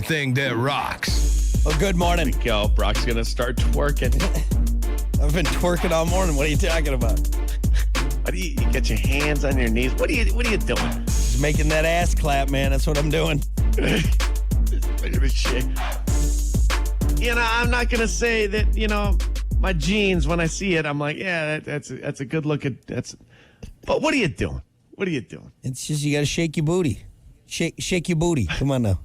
thing that rocks. Well, good morning. Go. Brock's going to start twerking. I've been twerking all morning. What are you talking about? What do you get your hands on your knees? What are you doing? Just making that ass clap, man. That's what I'm doing. You know, I'm not going to say that, my jeans, when I see it, I'm like, yeah, that's a good look at but what are you doing? What are you doing? It's just you got to shake your booty. Shake your booty. Come on now.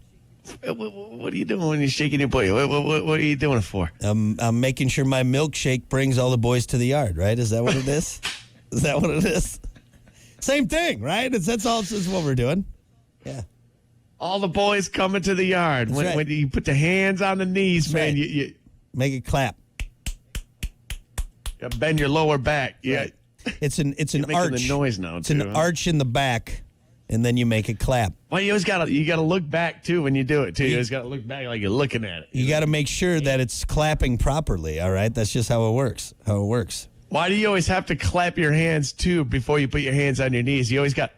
What are you doing when you're shaking your booty? What are you doing it for? I'm making sure my milkshake brings all the boys to the yard, right? Is that what it is? Is that what it is? Same thing, right? That's what we're doing. Yeah. All the boys coming to the yard. When you put the hands on the knees, That's man, right. you make it clap. bend your lower back. Yeah. Right. It's an You're arch. making the noise now, it's an arch in the back, and then you make it clap. Well, you always gotta look back too when you do it too. You always gotta look back like you're looking at it. You got to make sure that it's clapping properly. All right, that's just how it works. Why do you always have to clap your hands too before you put your hands on your knees? You always got,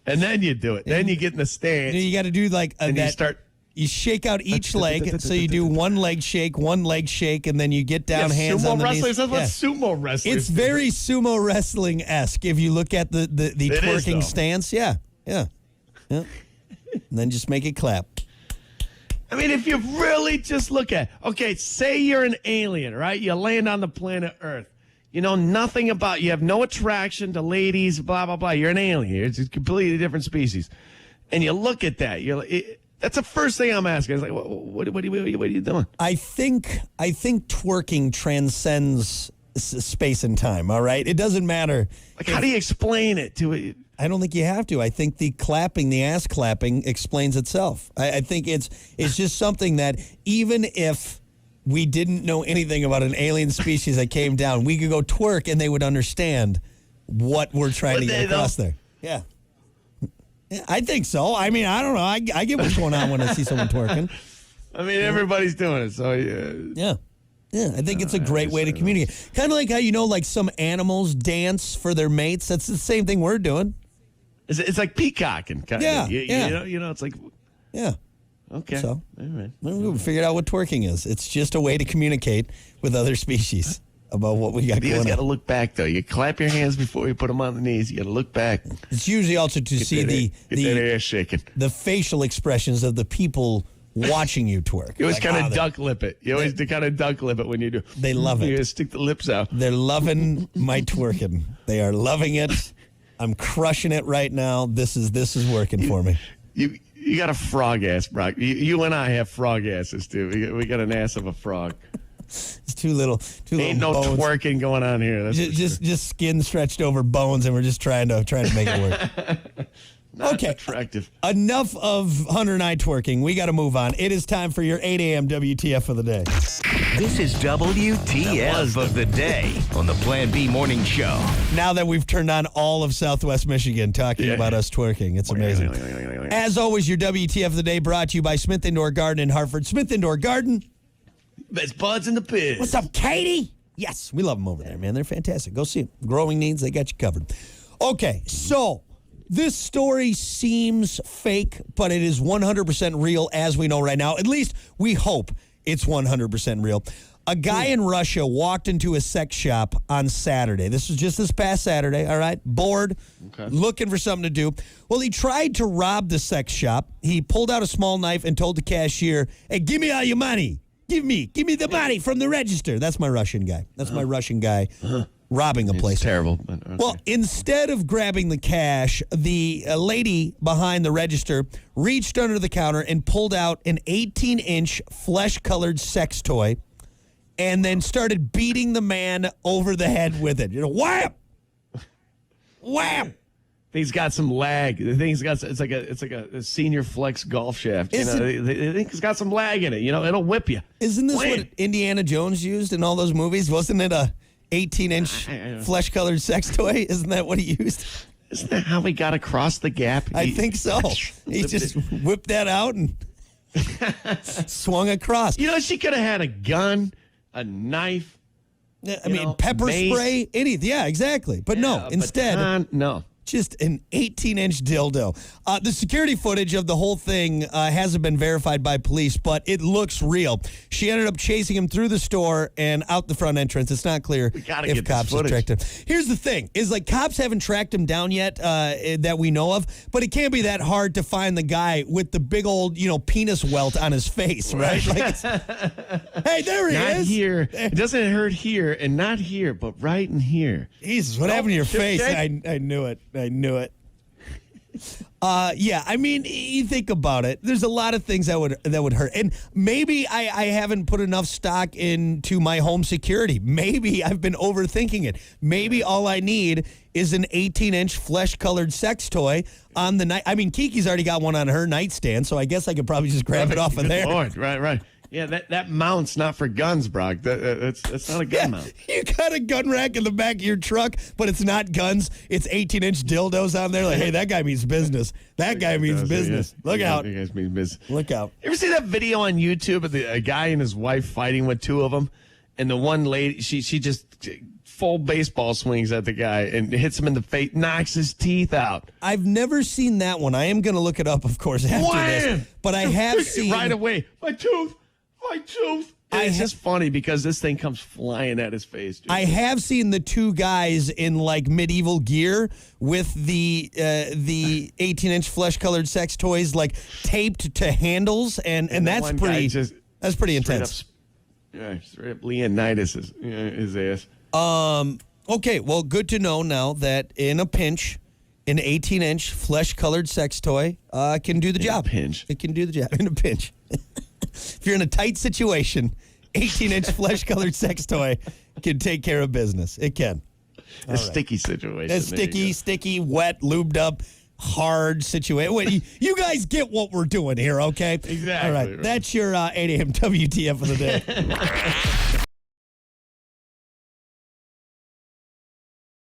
and then you do it. Then you get in the stance. You got to do like and that. you start. You shake out each leg, so you do one leg shake, and then you get down, hands on the knees. That's what sumo wrestlers. It's very sumo wrestling-esque if you look at the twerking stance. Yeah. And then just make it clap. I mean, if you really just look at, okay, say you're an alien, right? You land on the planet Earth. You know nothing about, you have no attraction to ladies, blah, blah, blah. You're an alien. It's a completely different species. And you look at that, you're like, that's the first thing I'm asking. It's like, what are you doing? I think twerking transcends space and time, all right? It doesn't matter. Like, how do you explain it to it? I don't think you have to. I think the ass clapping explains itself. I think it's just something that even if we didn't know anything about an alien species that came down, we could go twerk and they would understand what we're trying to get across there. Yeah. Yeah, I think so. I mean, I don't know. I get what's going on when I see someone twerking. I mean, everybody's doing it, so yeah. Yeah, I think it's a great way to communicate. Kind of like how, like some animals dance for their mates. That's the same thing we're doing. It's like peacocking, kind of. Yeah. It's like. Yeah. Okay. So, all right. We figured out what twerking is. It's just a way to communicate with other species about what we got going on. You always got to look back, though. You clap your hands before you put them on the knees. You got to look back. It's usually also to see that ass shaking. The facial expressions of the people watching you twerk. You always kind of duck lip it. You always kind of duck lip it when you do. They love it. You stick the lips out. They're loving my twerking. They are loving it. I'm crushing it right now. This is working for me. You got a frog ass, Brock. You and I have frog asses too. We got an ass of a frog. It's too little. Ain't no bones. Twerking going on here. That's just skin stretched over bones, and we're just trying to make it work. Not attractive. Enough of Hunter and I twerking. We got to move on. It is time for your 8 a.m. WTF of the day. This is WTF of the day on the Plan B Morning Show. Now that we've turned on all of Southwest Michigan talking about us twerking, it's amazing. As always, your WTF of the day brought to you by Smith Indoor Garden in Hartford. Smith Indoor Garden. Best buds in the biz. What's up, Katie? Yes, we love them over there, man. They're fantastic. Go see them. Growing needs, they got you covered. Okay, so this story seems fake, but it is 100% real as we know right now. At least we hope it's 100% real. A guy in Russia walked into a sex shop on Saturday. This was just this past Saturday, all right? Bored, looking for something to do. Well, he tried to rob the sex shop. He pulled out a small knife and told the cashier, hey, give me all your money. Give me the money from the register. That's my Russian guy. That's my Russian guy robbing a place. It's terrible. But okay. Well, instead of grabbing the cash, the lady behind the register reached under the counter and pulled out an 18-inch flesh-colored sex toy and then started beating the man over the head with it. Wham! Wham! Thing's got some lag. The thing's got it's like a senior flex golf shaft. The thing has got some lag in it. It'll whip you. Isn't this what Indiana Jones used in all those movies? Wasn't it a 18-inch flesh-colored sex toy? Isn't that what he used? Isn't that how he got across the gap? I think so. He just whipped that out and swung across. She could have had a gun, a knife. Pepper spray, anything. Yeah, exactly. But no, instead, Just an 18-inch dildo. The security footage of the whole thing hasn't been verified by police, but it looks real. She ended up chasing him through the store and out the front entrance. It's not clear if cops have tracked him. Here's the thing, is like cops haven't tracked him down yet that we know of, but it can't be that hard to find the guy with the big old, penis welt on his face, right? Like hey, there he not is. Here. It doesn't hurt here and not here, but right in here. Jesus, what happened to your face? I knew it. I knew it. Yeah, I mean, you think about it. There's a lot of things that would hurt. And maybe I haven't put enough stock into my home security. Maybe I've been overthinking it. Maybe all I need is an 18-inch flesh-colored sex toy on the night. I mean, Kiki's already got one on her nightstand, so I guess I could probably just grab it off of there. Lord, right. Yeah, that mount's not for guns, Brock. That's not a gun mount. You got a gun rack in the back of your truck, but it's not guns. It's 18-inch dildos on there. Like, hey, that guy means business. That guy means business. Look out. You guys mean business. Look out. You ever see that video on YouTube of a guy and his wife fighting with two of them? And the one lady, she just full baseball swings at the guy and hits him in the face, knocks his teeth out. I've never seen that one. I am going to look it up, of course, after this. But I have seen... Right away. My tooth. It's just funny because this thing comes flying at his face. Dude. I have seen the two guys in like medieval gear with the 18-inch flesh-colored sex toys like taped to handles, and that's pretty intense. Straight up Leonidas his ass. Okay, well, good to know now that in a pinch, an 18-inch flesh-colored sex toy can do the job. In a pinch. It can do the job in a pinch. If you're in a tight situation, 18-inch flesh-colored sex toy can take care of business. It can. Sticky situation. A sticky, wet, lubed up, hard situation. Wait, you guys get what we're doing here, okay? Exactly. All right. That's your 8 a.m. WTF of the day.